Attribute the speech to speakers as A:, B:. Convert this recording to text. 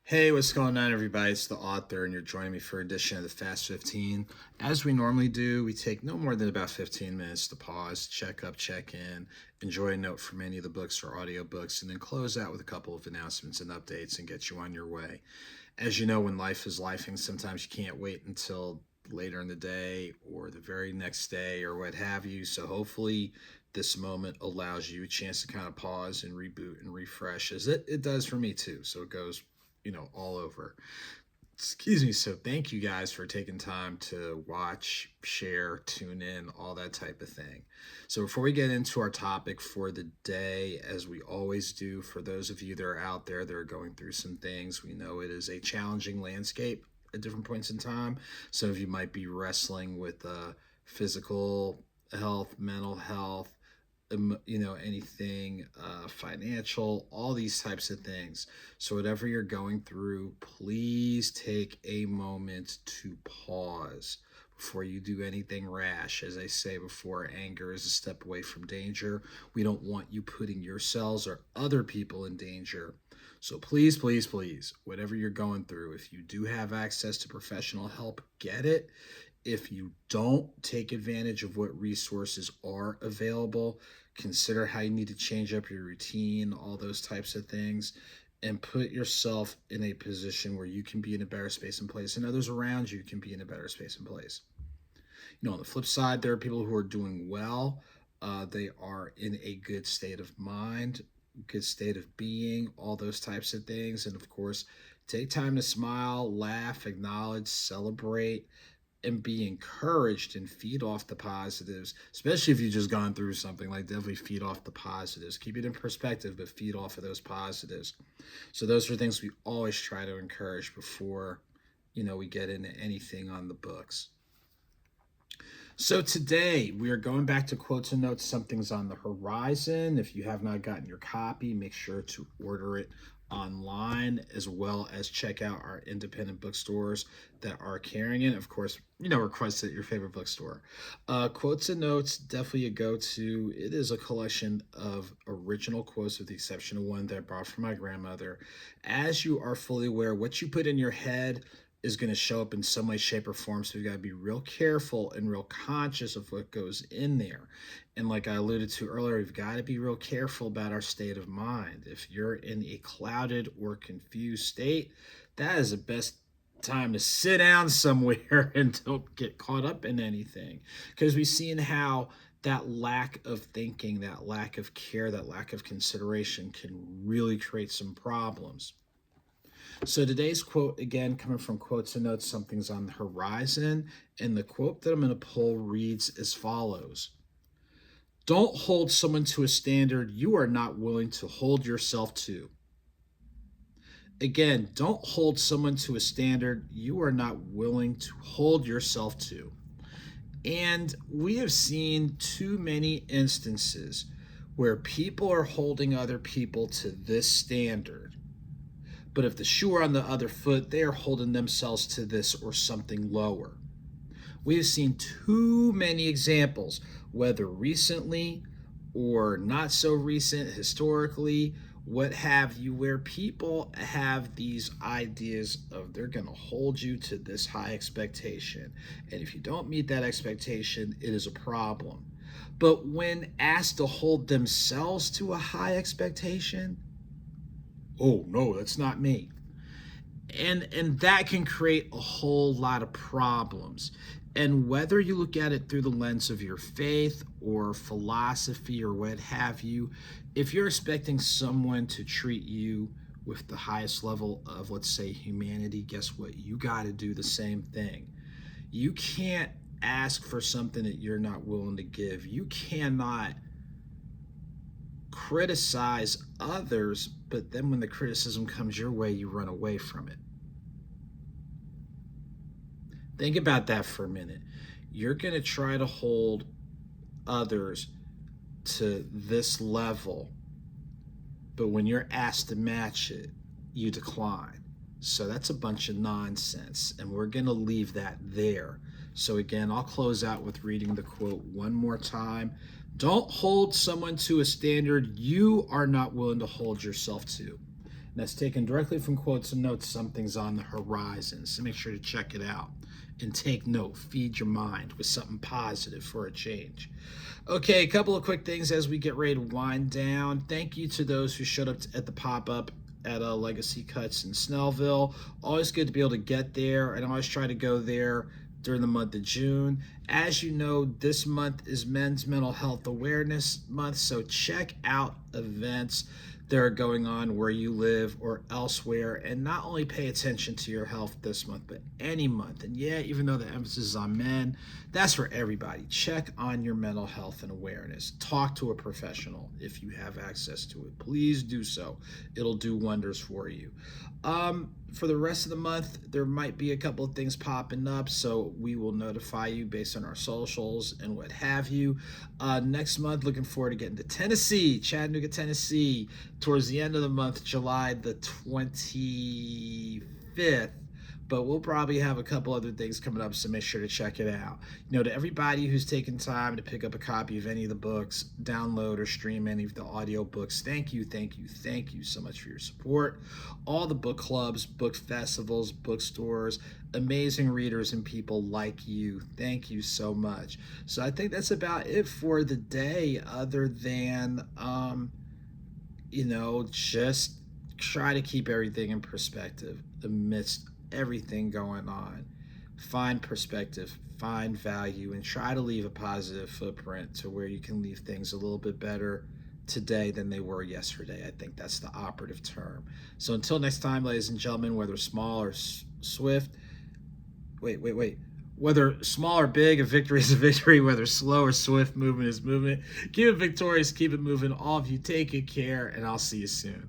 A: Hey, what's going on, everybody? It's the author, and you're joining me for an edition of the Fast 15. As we normally do, we take no more than about 15 minutes to pause, check up, check in, enjoy a note from any of the books or audiobooks, and then close out with a couple of announcements and updates and get you on your way. As you know, when life is lifing, sometimes you can't wait until later in the day or the very next day or what have you. So hopefully this moment allows you a chance to kind of pause and reboot and refresh, as it does for me too. So it goes all over. Excuse me. So thank you guys for taking time to watch, share, tune in, all that type of thing. So before we get into our topic for the day, as we always do, for those of you that are out there that are going through some things, we know it is a challenging landscape at different points in time. Some of you might be wrestling with physical health, mental health, anything financial, all these types of things. So whatever you're going through, please take a moment to pause before you do anything rash. As I say before, anger is a step away from danger. We don't want you putting yourselves or other people in danger. So please, please, please, whatever you're going through, if you do have access to professional help, get it. If you don't, take advantage of what resources are available. Consider how you need to change up your routine, all those types of things, and put yourself in a position where you can be in a better space and place, and others around you can be in a better space and place. On the flip side, there are people who are doing well. They are in a good state of mind, good state of being, all those types of things. And of course, take time to smile, laugh, acknowledge, celebrate, and be encouraged and feed off the positives, especially if you've just gone through something. Like, definitely feed off the positives. Keep it in perspective, but feed off of those positives. So those are things we always try to encourage before, we get into anything on the books. So today we are going back to Quotes and Notes, Something's on the Horizon. If you have not gotten your copy, make sure to order it online, as well as check out our independent bookstores that are carrying it. Of course, request it at your favorite bookstore. Quotes and Notes, definitely a go-to. It is a collection of original quotes, with the exception of one that I brought from my grandmother. As you are fully aware, what you put in your head is going to show up in some way, shape, or form. So you got to be real careful and real conscious of what goes in there. And like I alluded to earlier, we've got to be real careful about our state of mind. If you're in a clouded or confused state, that is the best time to sit down somewhere and don't get caught up in anything. Because we've seen how that lack of thinking, that lack of care, that lack of consideration can really create some problems. So today's quote, again, coming from Quotes and Notes, Something's on the Horizon. And the quote that I'm going to pull reads as follows: "Don't hold someone to a standard you are not willing to hold yourself to." Again, don't hold someone to a standard you are not willing to hold yourself to. And we have seen too many instances where people are holding other people to this standard, but if the shoe are on the other foot, they are holding themselves to this or something lower. We have seen too many examples, whether recently or not so recent, historically, what have you, where people have these ideas of they're going to hold you to this high expectation. And if you don't meet that expectation, it is a problem. But when asked to hold themselves to a high expectation, oh no, that's not me. And that can create a whole lot of problems. And whether you look at it through the lens of your faith or philosophy or what have you, if you're expecting someone to treat you with the highest level of, let's say, humanity, guess what? You got to do the same thing. You can't ask for something that you're not willing to give. You cannot criticize others, but then when the criticism comes your way, you run away from it. Think about that for a minute. You're going to try to hold others to this level, but when you're asked to match it, you decline. So that's a bunch of nonsense, and we're going to leave that there. So again, I'll close out with reading the quote one more time. Don't hold someone to a standard you are not willing to hold yourself to. that's taken directly from Quotes and Notes, Something's on the Horizon. So make sure to check it out and take note. Feed your mind with something positive for a change. Okay, a couple of quick things as we get ready to wind down. Thank you to those who showed up at the pop-up at Legacy Cuts in Snellville. Always good to be able to get there, and I always try to go there during the month of June. As you know, this month is Men's Mental Health Awareness Month, so check out events that are going on where you live or elsewhere, and not only pay attention to your health this month, but any month. And yeah, even though the emphasis is on men, that's for everybody. Check on your mental health and awareness. Talk to a professional if you have access to it. Please do so. It'll do wonders for you. For the rest of the month, there might be a couple of things popping up, so we will notify you based on our socials and what have you. Next month, looking forward to getting to Tennessee, Chattanooga, Tennessee, towards the end of the month, July the 25th. But we'll probably have a couple other things coming up, so make sure to check it out. You know, to everybody who's taken time to pick up a copy of any of the books, download or stream any of the audio books, thank you, thank you, thank you so much for your support. All the book clubs, book festivals, bookstores, amazing readers and people like you, thank you so much. So I think that's about it for the day, other than, you know, just try to keep everything in perspective amidst everything going on. Find perspective, find value, and try to leave a positive footprint to where you can leave things a little bit better today than they were yesterday. I think that's the operative term. So until next time, ladies and gentlemen, whether small or swift, whether small or big, a victory is a victory. Whether slow or swift, movement is movement. Keep it victorious, keep it moving. All of you, take good care, and I'll see you soon.